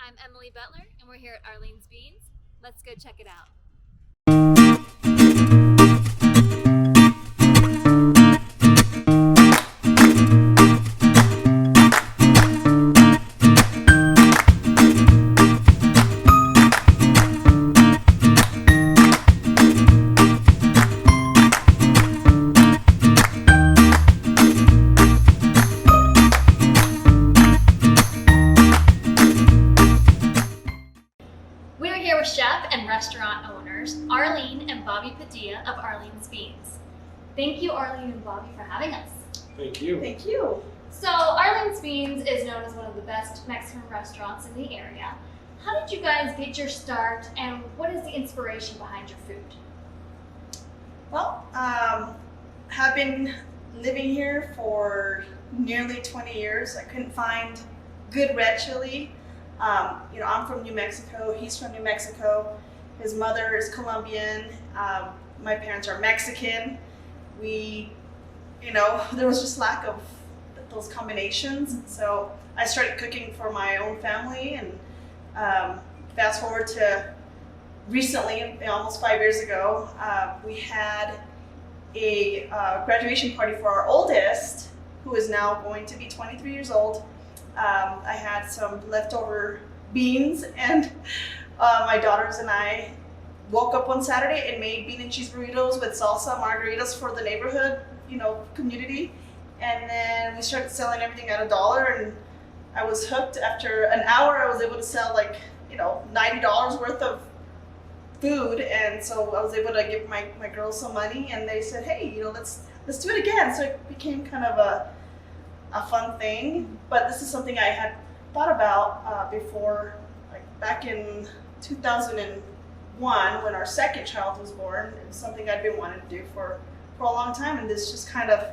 I'm Emily Butler, and we're here at Arlene's Beans. Let's go check it out. We're here with chef and restaurant owners Arlene and Bobby Padilla of Arlene's Beans. Thank you, Arlene and Bobby, for having us. Thank you. Thank you. So, Arlene's Beans is known as one of the best Mexican restaurants in the area. How did you guys get your start, and what is the inspiration behind your food? Well, have been living here for nearly 20 years. I couldn't find good red chili. I'm from New Mexico. He's from New Mexico. His mother is Colombian. My parents are Mexican. There was just lack of those combinations. So I started cooking for my own family, and fast forward to recently, almost 5 years ago, we had a graduation party for our oldest, who is now going to be 23 years old. I had some leftover beans, and my daughters and I woke up one Saturday and made bean and cheese burritos with salsa margaritas for the neighborhood, community. And then we started selling everything at $1, and I was hooked. After an hour, I was able to sell $90 worth of food, and so I was able to give my girls some money, and they said, hey, let's do it again. So it became kind of a fun thing, but this is something I had thought about before, like back in 2001 when our second child was born. It was something I'd been wanting to do for a long time, and this just kind of,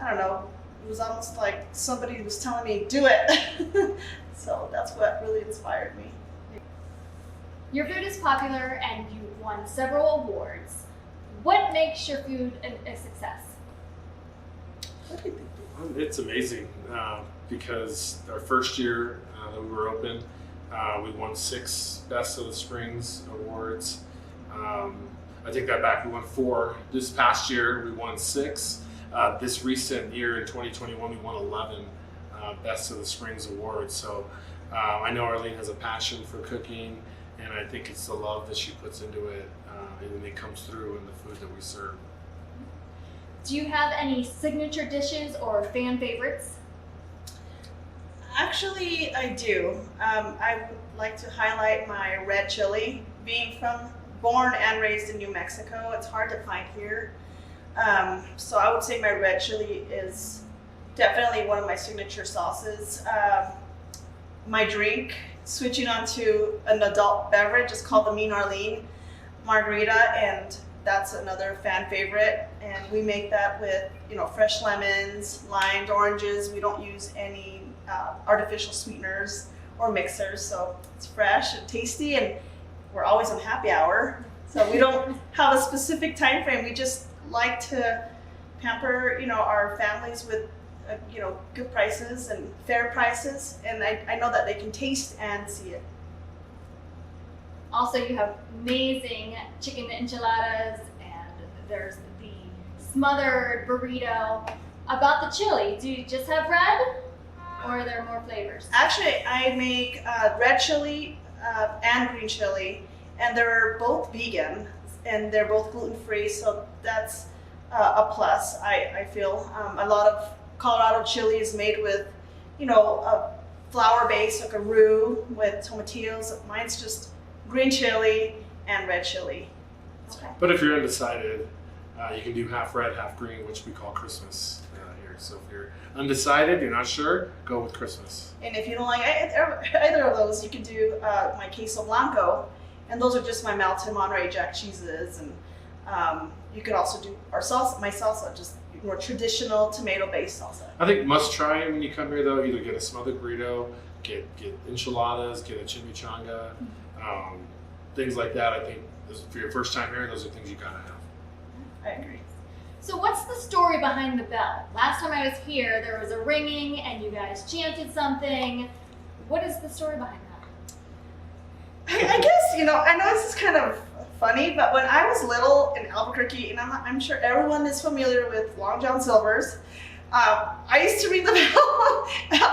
I don't know, it was almost like somebody was telling me, do it. So that's what really inspired me. Your food is popular, and you won several awards. What makes your food a success? It's amazing because our first year that we were open, we won 6 Best of the Springs awards. I take that back. We won 4. This past year, we won 6. This recent year in 2021, we won 11 Best of the Springs awards. So I know Arlene has a passion for cooking, and I think it's the love that she puts into it, and it comes through in the food that we serve. Do you have any signature dishes or fan favorites? Actually, I do. I would like to highlight my red chili. Being born and raised in New Mexico, it's hard to find here. So I would say my red chili is definitely one of my signature sauces. My drink, switching on to an adult beverage, is called the Mean Arlene margarita, and that's another fan favorite. And we make that with, fresh lemons, limes, oranges. We don't use any artificial sweeteners or mixers, so it's fresh and tasty, and we're always on happy hour. So we don't have a specific time frame. We just like to pamper, our families with, good prices and fair prices. And I know that they can taste and see it. Also, you have amazing chicken enchiladas, and there's the smothered burrito. About the chili, do you just have red, or are there more flavors? Actually, I make red chili and green chili, and they're both vegan, and they're both gluten-free, so that's a plus, I feel. A lot of Colorado chili is made with, a flour base, like a roux with tomatillos. Mine's just green chili and red chili. Okay. But if you're undecided, you can do half red, half green, which we call Christmas here. So if you're undecided, you're not sure, go with Christmas. And if you don't like either of those, you can do my queso blanco, and those are just my melted Monterey Jack cheeses. And you could also do my salsa, just more traditional tomato-based salsa. I think must try when you come here though. Either get a smothered burrito, get enchiladas, get a chimichanga, things like that. I think for your first time here, those are things you gotta have. I agree. So what's the story behind the bell? Last time I was here, there was a ringing and you guys chanted something. What is the story behind that? I guess, you know, I know this is kind of funny, but when I was little in Albuquerque, and I'm sure everyone is familiar with Long John Silver's, I used to ring the bell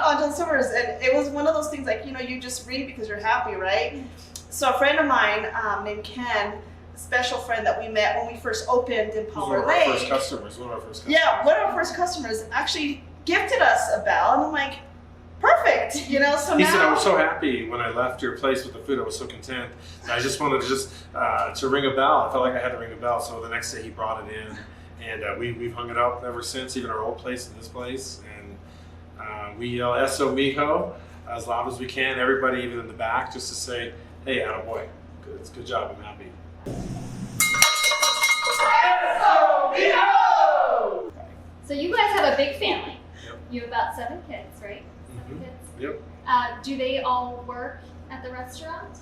on John Silver's, and it was one of those things like, you know, you just ring because you're happy, right? So a friend of mine named Ken, a special friend that we met when we first opened in Palmer Lake. One of our first customers. Yeah, one of our first customers actually gifted us a bell, and I'm like, perfect, you know. So he now, said, I was so happy when I left your place with the food. I was so content. I just wanted to to ring a bell. I felt like I had to ring a bell. So the next day he brought it in, and we've hung it up ever since. Even our old place and this place, and we yell "Eso mijo" as loud as we can. Everybody, even in the back, just to say, "Hey, attaboy, good job. I'm happy." Eso mijo! So you guys have a big family. Yep. You have about 7 kids, right? 7 kids. Yep. Do they all work at the restaurant?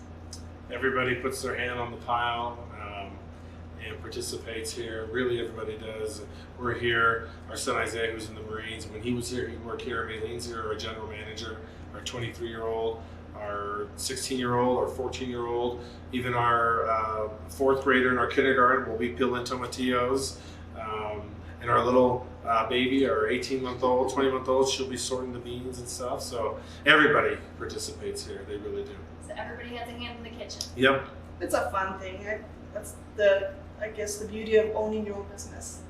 Everybody puts their hand on the pile and participates here. Really, everybody does. We're here. Our son Isaiah, who's in the Marines, when he was here, he worked here. Maylene's here, our general manager, our 23-year-old, our 16-year-old, our 14-year-old, even our 4th grader in our kindergarten will be peeling tomatillos. And our little baby, our 18-month-old, 20-month-old, she'll be sorting the beans and stuff. So everybody participates here. They really do. So everybody has a hand in the kitchen. Yep. It's a fun thing. That's I guess the beauty of owning your own business.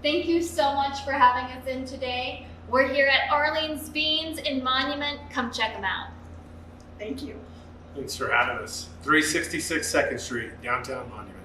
Thank you so much for having us in today. We're here at Arlene's Beans in Monument. Come check them out. Thank you. Thanks for having us. 366 2nd Street, downtown Monument.